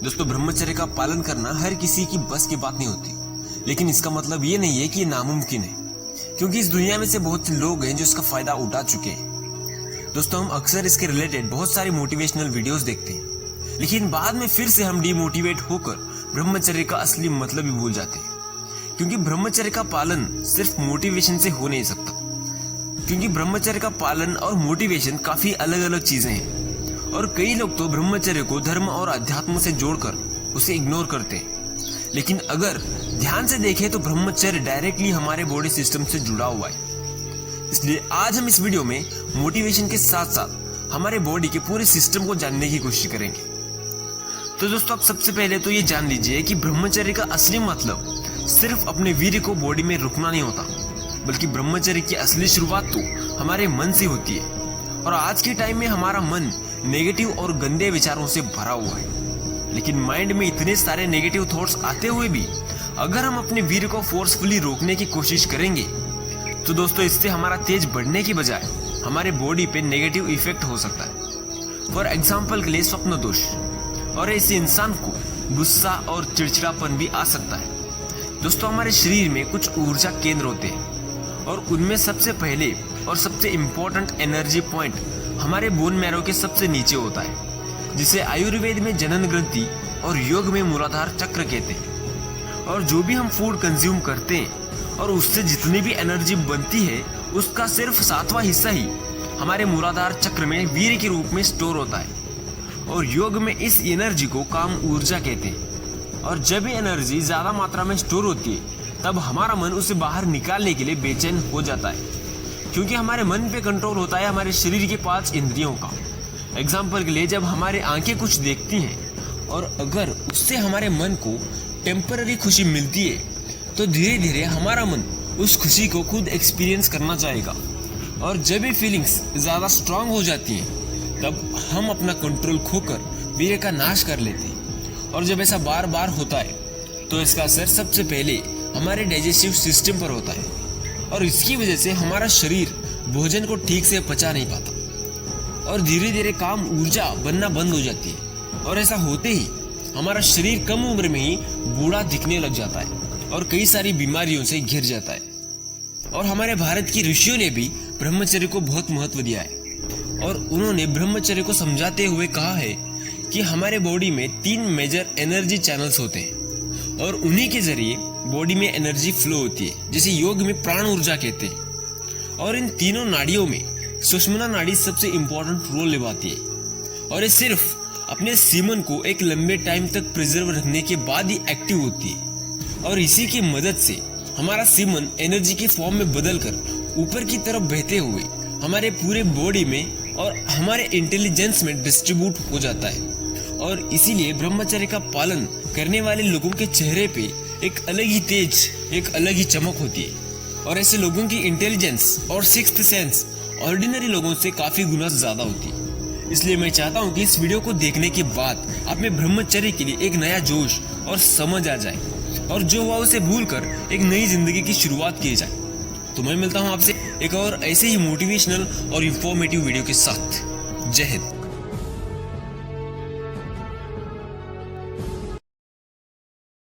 दोस्तों, ब्रह्मचर्य का पालन करना हर किसी की बस की बात नहीं होती, लेकिन इसका मतलब ये नहीं है कि ये नामुमकिन है, क्योंकि इस दुनिया में से बहुत से लोग हैं जो इसका फायदा उठा चुके हैं। दोस्तों, हम अक्सर इसके रिलेटेड बहुत सारी मोटिवेशनल वीडियोस देखते हैं, लेकिन बाद में फिर से हम डिमोटिवेट होकर ब्रह्मचर्य का असली मतलब ही भूल जाते हैं, क्योंकि ब्रह्मचर्य का पालन सिर्फ मोटिवेशन से हो नहीं सकता, क्योंकि ब्रह्मचर्य का पालन और मोटिवेशन काफी अलग अलग चीजें हैं। और कई लोग तो ब्रह्मचर्य को धर्म और अध्यात्म से जोड़कर उसे इग्नोर करते हैं, लेकिन अगर ध्यान से देखें तो ब्रह्मचर्य डायरेक्टली हमारे बॉडी सिस्टम से जुड़ा हुआ है। इसलिए आज हम इस वीडियो में मोटिवेशन के साथ साथ हमारे बॉडी के पूरे सिस्टम को जानने की कोशिश करेंगे। तो दोस्तों, आप सबसे पहले तो ये जान लीजिए कि ब्रह्मचर्य का असली मतलब सिर्फ अपने वीर्य को बॉडी में रुकना नहीं होता, बल्कि ब्रह्मचर्य की असली शुरुआत तो हमारे मन से होती है। और आज के टाइम में हमारा मन नेगेटिव और गंदे विचारों से भरा हुआ है, लेकिन माइंड में इतने सारे नेगेटिव थॉट्स आते हुए भी अगर हम अपने वीर्य को फोर्सफुली रोकने की कोशिश करेंगे तो दोस्तों, इससे हमारा तेज बढ़ने की बजाय हमारे बॉडी पे नेगेटिव इफेक्ट हो सकता है। फॉर एग्जाम्पल के लिए स्वप्न दोष, और ऐसे इंसान को गुस्सा और चिड़चिड़ापन भी आ सकता है। दोस्तों, हमारे शरीर में कुछ ऊर्जा केंद्र होते हैं, और उनमें सबसे पहले और सबसे इम्पोर्टेंट एनर्जी पॉइंट हमारे बोन मैरो के सबसे नीचे होता है, जिसे आयुर्वेद में जनन ग्रंथि और योग में मूलाधार चक्र कहते हैं। और जो भी हम फूड कंज्यूम करते हैं और उससे जितनी भी एनर्जी बनती है, उसका सिर्फ 7वां हिस्सा ही हमारे मूलाधार चक्र में वीर्य के रूप में स्टोर होता है। और योग में इस एनर्जी को काम ऊर्जा कहते हैं। और जब ये एनर्जी ज्यादा मात्रा में स्टोर होती है, तब हमारा मन उसे बाहर निकालने के लिए बेचैन हो जाता है, क्योंकि हमारे मन पे कंट्रोल होता है हमारे शरीर के 5 इंद्रियों का। एग्जाम्पल के लिए, जब हमारे आंखें कुछ देखती हैं और अगर उससे हमारे मन को टेम्पररी खुशी मिलती है, तो धीरे धीरे हमारा मन उस खुशी को खुद एक्सपीरियंस करना चाहेगा। और जब ये फीलिंग्स ज्यादा स्ट्रांग हो जाती हैं, तब हम अपना कंट्रोल खोकर वीर्य का नाश कर लेते हैं। और जब ऐसा बार बार होता है, तो इसका असर सबसे पहले हमारे डाइजेस्टिव सिस्टम पर होता है, और इसकी वजह से हमारा शरीर भोजन को ठीक से पचा नहीं पाता, और धीरे धीरे काम ऊर्जा बनना बंद हो जाती है। और ऐसा होते ही हमारा शरीर कम उम्र में ही बूढ़ा दिखने लग जाता है और कई सारी बीमारियों से घिर जाता है। और हमारे भारत की ऋषियों ने भी ब्रह्मचर्य को बहुत महत्व दिया है, और उन्होंने ब्रह्मचर्य को समझाते हुए कहा है कि हमारे बॉडी में 3 मेजर एनर्जी चैनल्स होते हैं, और उन्हीं के जरिए बॉडी में एनर्जी फ्लो होती है, जिसे योग में प्राण ऊर्जा कहते हैं। और इन तीनों नाड़ियों में सुषुम्ना नाड़ी सबसे इम्पोर्टेंट रोल निभाती है, और ये सिर्फ अपने सीमन को एक लंबे टाइम तक प्रिजर्व रखने के बाद ही एक्टिव होती है। और इसी की मदद से हमारा सीमन एनर्जी के फॉर्म में बदलकर ऊपर की तरफ बहते हुए हमारे पूरे बॉडी में और हमारे इंटेलिजेंस में डिस्ट्रीब्यूट हो जाता है। और इसीलिए ब्रह्मचर्य का पालन करने वाले लोगों के चेहरे पे एक अलग ही तेज, एक अलग ही चमक होती है, और ऐसे लोगों की इंटेलिजेंस और सिक्स्थ सेंस ऑर्डिनरी लोगों से काफी गुना ज्यादा होती है। इसलिए मैं चाहता हूँ कि इस वीडियो को देखने के बाद आप में ब्रह्मचर्य के लिए एक नया जोश और समझ आ जाए, और जो हुआ उसे भूलकर एक नई जिंदगी की शुरुआत की जाए। तो मैं मिलता हूँ आपसे एक और ऐसे ही मोटिवेशनल और इंफॉर्मेटिव वीडियो के साथ। जय हिंद।